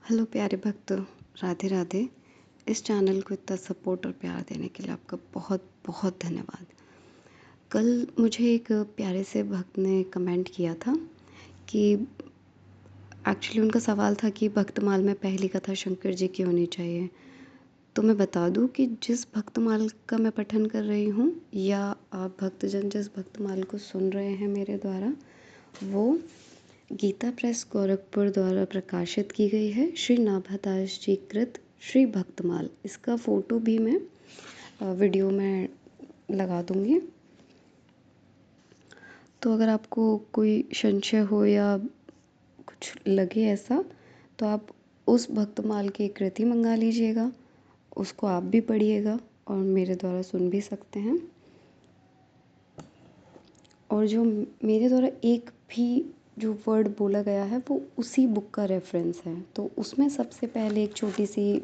Hello प्यारे भक्तों, राधे राधे। इस चैनल को इतना सपोर्ट और प्यार देने के लिए आपका बहुत बहुत धन्यवाद। कल मुझे एक प्यारे से भक्त ने कमेंट किया था कि एक्चुअली उनका सवाल था कि भक्तमाल में पहली कथा शंकर जी की होनी चाहिए। तो मैं बता दूं कि जिस भक्तमाल का मैं पठन कर रही हूँ या आप भक्तजन जिस भक्तमाल को सुन रहे हैं मेरे द्वारा, वो गीता प्रेस गोरखपुर द्वारा प्रकाशित की गई है श्री नाभादास जी कृत श्री भक्तमाल। इसका फ़ोटो भी मैं वीडियो में लगा दूंगी। तो अगर आपको कोई संशय हो या कुछ लगे ऐसा, तो आप उस भक्तमाल की कृति मंगा लीजिएगा, उसको आप भी पढ़िएगा और मेरे द्वारा सुन भी सकते हैं। और जो मेरे द्वारा एक भी जो वर्ड बोला गया है वो उसी बुक का रेफरेंस है। तो उसमें सबसे पहले एक छोटी सी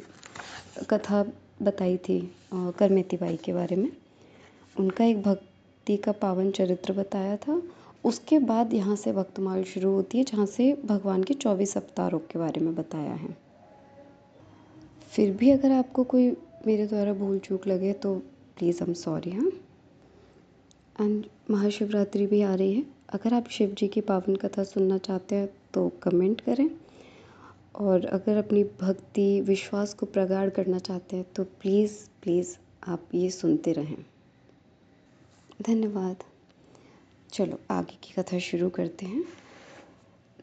कथा बताई थी करमेती बाई के बारे में। उनका एक भक्ति का पावन चरित्र बताया था। उसके बाद यहाँ से भक्तमाल शुरू होती है, जहाँ से भगवान के 24 अवतारों के बारे में बताया है। फिर भी अगर आपको कोई मेरे द्वारा भूल चूक लगे तो प्लीज़ आई एम सॉरी। हाँ, एंड महाशिवरात्रि भी आ रही है। अगर आप शिव जी की पावन कथा सुनना चाहते हैं तो कमेंट करें, और अगर अपनी भक्ति विश्वास को प्रगाढ़ करना चाहते हैं तो प्लीज़ प्लीज़ आप ये सुनते रहें। धन्यवाद। चलो आगे की कथा शुरू करते हैं।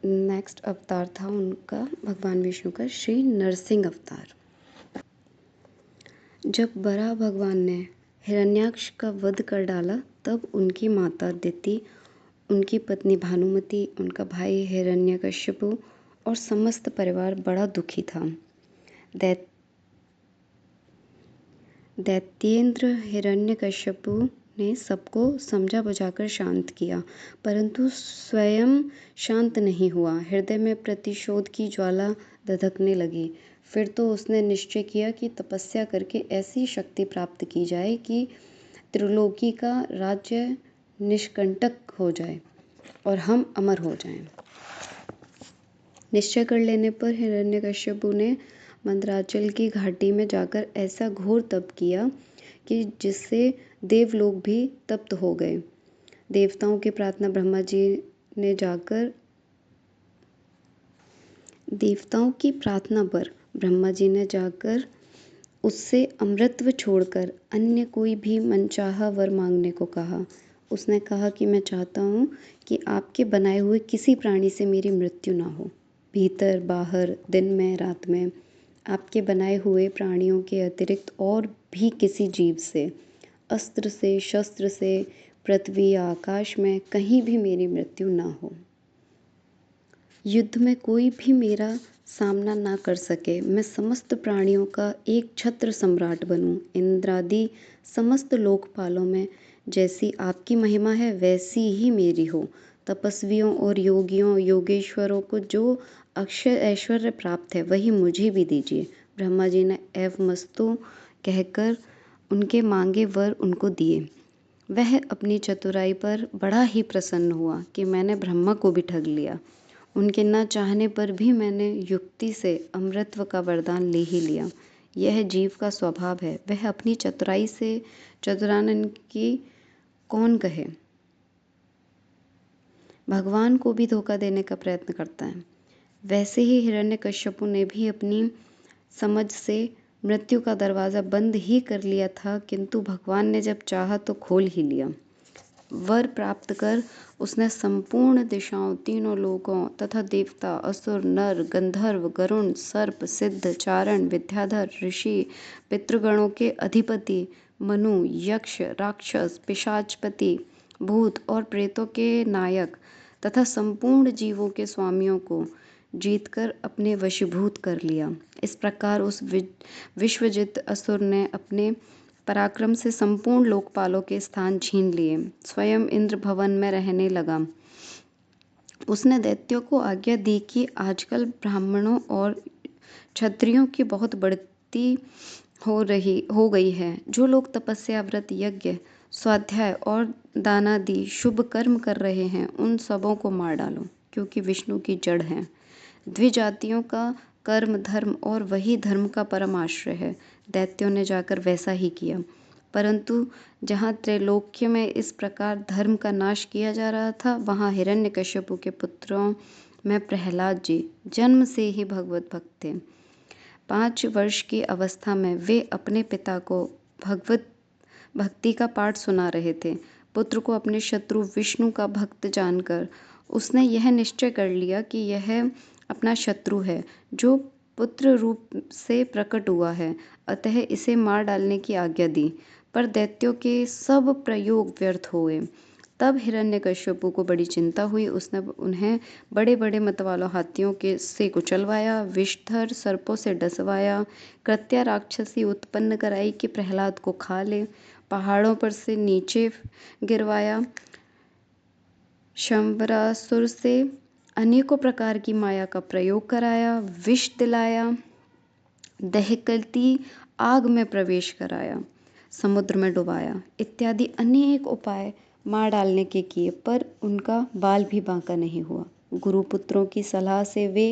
नेक्स्ट अवतार था उनका भगवान विष्णु का श्री नरसिंह अवतार। जब बराह भगवान ने हिरण्याक्ष का वध कर डाला तब उनकी माता दिति, उनकी पत्नी भानुमति, उनका भाई हिरण्यकश्यपु और समस्त परिवार बड़ा दुखी था। दैत्येंद्र हिरण्यकश्यपु ने सबको समझा बुझाकर शांत किया, परंतु स्वयं शांत नहीं हुआ। हृदय में प्रतिशोध की ज्वाला धधकने लगी। फिर तो उसने निश्चय किया कि तपस्या करके ऐसी शक्ति प्राप्त की जाए कि त्रिलोकी का राज्य निष्कंटक हो जाए और हम अमर हो जाएं। निश्चय कर लेने पर हिरण्यकश्यपु ने मंदराचल की घाटी में जाकर ऐसा घोर तप किया कि जिससे देवलोक भी तप्त हो गए। देवताओं की प्रार्थना पर ब्रह्मा जी ने जाकर उससे अमृतत्व छोड़कर अन्य कोई भी मनचाहा वर मांगने को कहा। उसने कहा कि मैं चाहता हूँ कि आपके बनाए हुए किसी प्राणी से मेरी मृत्यु ना हो। भीतर बाहर, दिन में रात में, आपके बनाए हुए प्राणियों के अतिरिक्त और भी किसी जीव से, अस्त्र से, शस्त्र से, पृथ्वी या आकाश में कहीं भी मेरी मृत्यु ना हो। युद्ध में कोई भी मेरा सामना ना कर सके। मैं समस्त प्राणियों का एक छत्र सम्राट बनूं। इंद्रादि समस्त लोकपालों में जैसी आपकी महिमा है वैसी ही मेरी हो। तपस्वियों और योगियों योगेश्वरों को जो अक्षय ऐश्वर्य प्राप्त है वही मुझे भी दीजिए। ब्रह्मा जी ने एवमस्तु कहकर उनके मांगे वर उनको दिए। वह अपनी चतुराई पर बड़ा ही प्रसन्न हुआ कि मैंने ब्रह्मा को भी ठग लिया। उनके न चाहने पर भी मैंने युक्ति से अमृतत्व का वरदान ले ही लिया। यह जीव का स्वभाव है, वह अपनी चतुराई से चतुरानन की कौन कहे। भगवान को भी धोखा देने का प्रयत्न करता है। वैसे ही हिरण्यकश्यपु ने भी अपनी समझ से मृत्यु का दरवाज़ा बंद ही कर लिया था, किंतु भगवान ने जब चाहा तो खोल ही लिया। वर प्राप्त कर उसने संपूर्ण दिशाओं, तीनों लोकों तथा देवता, असुर, नर, गंधर्व, गरुण, सर्प, सिद्ध, चारण, विद्याधर, ऋषि, पितृगणों के अधिपति, मनु, यक्ष, राक्षस, पिशाचपति, भूत और प्रेतों के नायक तथा संपूर्ण जीवों के स्वामियों को जीतकर अपने वशीभूत कर लिया। इस प्रकार उस विश्वजित असुर ने अपने पराक्रम से संपूर्ण लोकपालों के स्थान छीन लिए। स्वयं इंद्र भवन में रहने लगा। उसने दैत्यों को आज्ञा दी कि आजकल ब्राह्मणों और क्षत्रियों की बहुत बढ़ती हो गई है। जो लोग तपस्या, व्रत, यज्ञ, स्वाध्याय और दानादि शुभ कर्म कर रहे हैं उन सबों को मार डालो, क्योंकि विष्णु की जड़ हैं। द्विजातियों का कर्म धर्म और वही धर्म का परम आश्रय है। दैत्यों ने जाकर वैसा ही किया, परंतु जहाँ त्रैलोक्य में इस प्रकार धर्म का नाश किया जा रहा था, वहाँ हिरण्यकश्यपु के पुत्रों में प्रहलाद जी जन्म से ही भगवत भक्त थे। 5 वर्ष की अवस्था में वे अपने पिता को भगवत भक्ति का पाठ सुना रहे थे। पुत्र को अपने शत्रु विष्णु का भक्त जानकर उसने यह निश्चय कर लिया कि यह अपना शत्रु है जो पुत्र रूप से प्रकट हुआ है, अतः इसे मार डालने की आज्ञा दी। पर दैत्यों के सब प्रयोग व्यर्थ हुए। तब हिरण्यकश्यपु को बड़ी चिंता हुई। उसने उन्हें बड़े बड़े मतवालों हाथियों के से कुचलवाया, विषधर सर्पों से डसवाया, कृत्या राक्षसी उत्पन्न कराई कि प्रहलाद को खा ले, पहाड़ों पर से नीचे गिरवाया, शंबरासुर से अनेकों प्रकार की माया का प्रयोग कराया, विष दिलाया, दहकती आग में प्रवेश कराया, समुद्र में डुबाया, इत्यादि अनेक उपाय मार डालने के किए, पर उनका बाल भी बांका नहीं हुआ। गुरुपुत्रों की सलाह से वे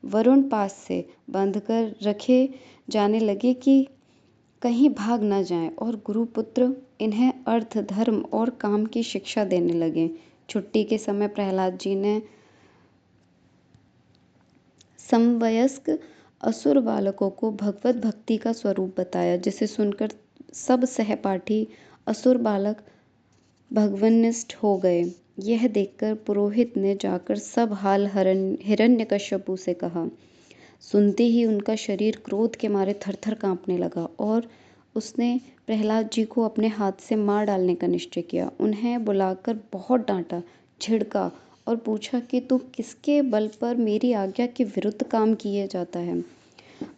वरुण पास से बांधकर रखे जाने लगे कि कहीं भाग न जाएं, और गुरुपुत्र इन्हें अर्थ धर्म और काम की शिक्षा देने लगे। छुट्टी के समय प्रहलाद जी ने समवयस्क असुर बालकों को भगवत भक्ति का स्वरूप बताया, जिसे सुनकर सब सहपाठी असुर बालक भगवन्निष्ठ हो गए। यह देखकर पुरोहित ने जाकर सब हाल हिरण्यकश्यपु से कहा। सुनते ही उनका शरीर क्रोध के मारे थरथर कांपने लगा और उसने प्रहलाद जी को अपने हाथ से मार डालने का निश्चय किया। उन्हें बुलाकर बहुत डांटा, झिड़का और पूछा कि तू किसके बल पर मेरी आज्ञा के विरुद्ध काम किए जाता है।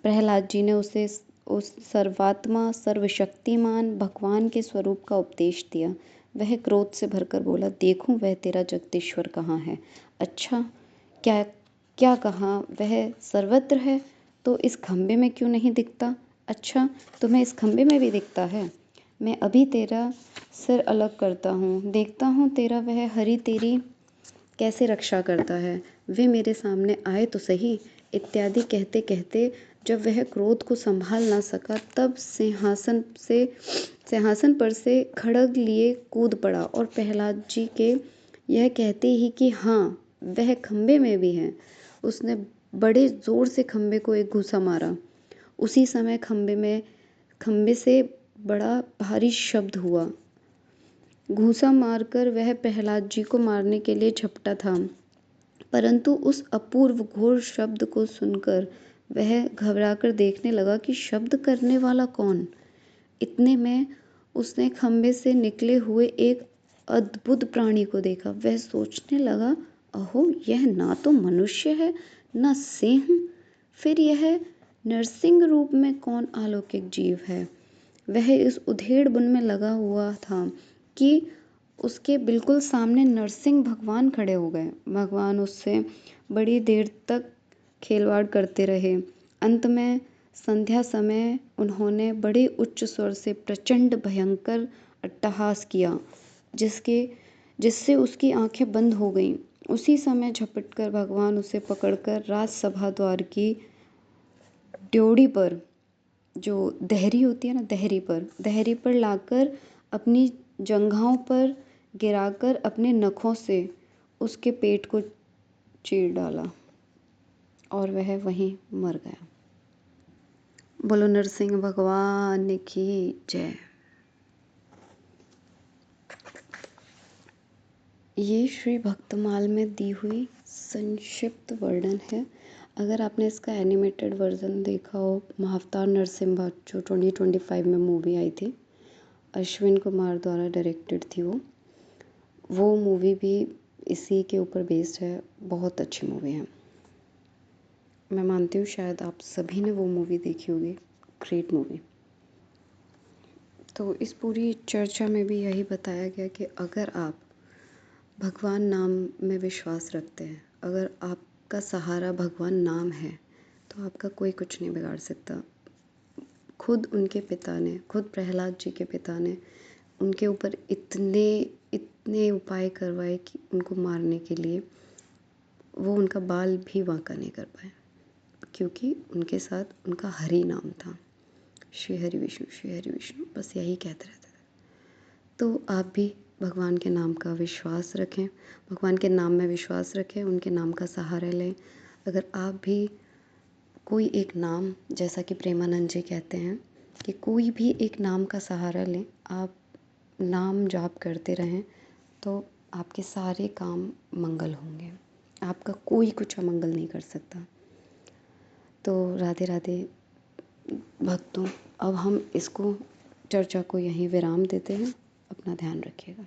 प्रहलाद जी ने उसे उस सर्वात्मा सर्वशक्तिमान भगवान के स्वरूप का उपदेश दिया। वह क्रोध से भरकर बोला, देखूं वह तेरा जगदीश्वर कहाँ है? अच्छा, क्या क्या कहा? वह सर्वत्र है तो इस खंबे में क्यों नहीं दिखता? अच्छा, तुम्हें इस खंबे में भी दिखता है? मैं अभी तेरा सिर अलग करता हूँ, देखता हूँ तेरा वह हरि तेरी कैसे रक्षा करता है। वे मेरे सामने आए तो सही। इत्यादि कहते कहते जब वह क्रोध को संभाल ना सका, तब सिंहासन पर से खड्ग लिए कूद पड़ा और प्रहलाद जी के यह कहते ही कि हाँ, वह खंबे में भी है, उसने बड़े जोर से खंबे को एक घूसा मारा। उसी समय खंबे से बड़ा भारी शब्द हुआ। घूसा मारकर वह प्रहलाद जी को मारने के लिए झपटा था, परंतु उस अपूर्व घोर शब्द को सुनकर वह घबराकर देखने लगा कि शब्द करने वाला कौन। इतने में उसने खंबे से निकले हुए एक अद्भुत प्राणी को देखा। वह सोचने लगा, अहो, यह ना तो मनुष्य है न सिंह, फिर यह नरसिंह रूप में कौन अलौकिक जीव है। वह इस उधेड़ बुन में लगा हुआ था कि उसके बिल्कुल सामने नरसिंह भगवान खड़े हो गए। भगवान उससे बड़ी देर तक खेलवाड़ करते रहे। अंत में संध्या समय उन्होंने बड़े उच्च स्वर से प्रचंड भयंकर अट्टहास किया, जिससे उसकी आंखें बंद हो गईं। उसी समय झपटकर भगवान उसे पकड़कर राजसभा द्वार की ड्योढ़ी पर, जो देहरी होती है ना, देहरी पर लाकर अपनी जंघाओं पर गिराकर अपने नखों से उसके पेट को चीर डाला और वह वहीं मर गया। बोलो नरसिंह भगवान की जय। ये श्री भक्तमाल में दी हुई संक्षिप्त वर्णन है। अगर आपने इसका एनिमेटेड वर्जन देखा हो, महाअवतार नरसिम्हा, जो 2025 में मूवी आई थी, अश्विन कुमार द्वारा डायरेक्टेड थी वो मूवी भी इसी के ऊपर बेस्ड है। बहुत अच्छी मूवी है। मैं मानती हूँ शायद आप सभी ने वो मूवी देखी होगी। Great movie. तो इस पूरी चर्चा में भी यही बताया गया कि अगर आप भगवान नाम में विश्वास रखते हैं, अगर आपका सहारा भगवान नाम है, तो आपका कोई कुछ नहीं बिगाड़ सकता। खुद उनके पिता ने, खुद प्रहलाद जी के पिता ने उनके ऊपर इतने उपाय करवाए कि उनको मारने के लिए, वो उनका बाल भी बांका नहीं कर पाए। क्योंकि उनके साथ उनका हरि नाम था। श्री हरि विष्णु, बस यही कहते रहते थे। तो आप भी भगवान के नाम का विश्वास रखें, भगवान के नाम में विश्वास रखें, उनके नाम का सहारा लें। अगर आप भी कोई एक नाम, जैसा कि प्रेमानंद जी कहते हैं कि कोई भी एक नाम का सहारा लें, आप नाम जाप करते रहें तो आपके सारे काम मंगल होंगे, आपका कोई कुछ अमंगल नहीं कर सकता। तो राधे राधे भक्तों, अब हम इसको चर्चा को यहीं विराम देते हैं। अपना ध्यान रखिएगा।